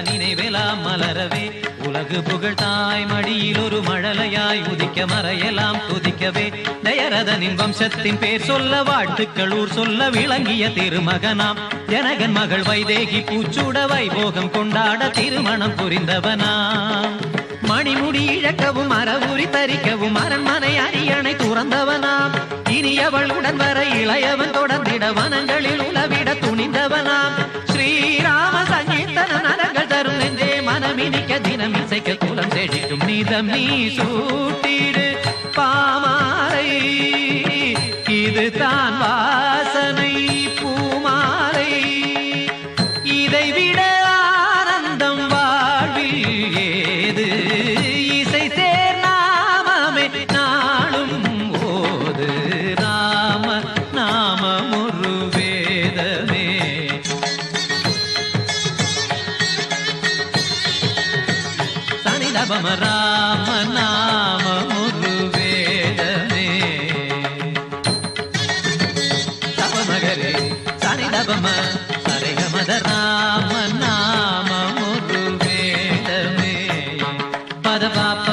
நினைவெல்லாம் மலரவே உலகு புகழ் தாய் மடியில் ஒரு மழலையாய் உதிக்க மறையெல்லாம் துதிக்கவே தயரதனின் வம்சத்தின் பேர் சொல்ல வாழ்த்துக்கள் ஊர் சொல்ல விளங்கிய திருமகனாம் ஜனகன் மகள் வைதேகி பூச்சூட வைபோகம் கொண்டாட திருமணம் புரிந்தவனாம் மணிமுடி இழக்கவும் அறவுரி தரிக்கவும் அரண்மனை அரியணை துறந்தவனாம் இனி அவளுடன் வர இளையவன் தொடர்ந்திட வனங்களில் உலவிட துணிந்தவனாம் ஸ்ரீராம சங்கீர்த்தன நரங்கள் தரும் நெஞ்சே மனமினிக்க தினம் இசைக்க குலம் செழிக்கும் நீதம் நீ சூட்டிடு பாமாலை இது தான் வாசனை பூமாலை இதை விட ஆனந்தம் வாழ்வில் ஏது இசை சேர் நாமமே நாளும் ஓது ராம நாமம் ஒரு வேதமே சனிதபம ராம நாமம் ஒரு வேதமே தபமகரே சனிதபம சரிகமத ராம நாமம் ஒரு வேதமே பத பாப்ப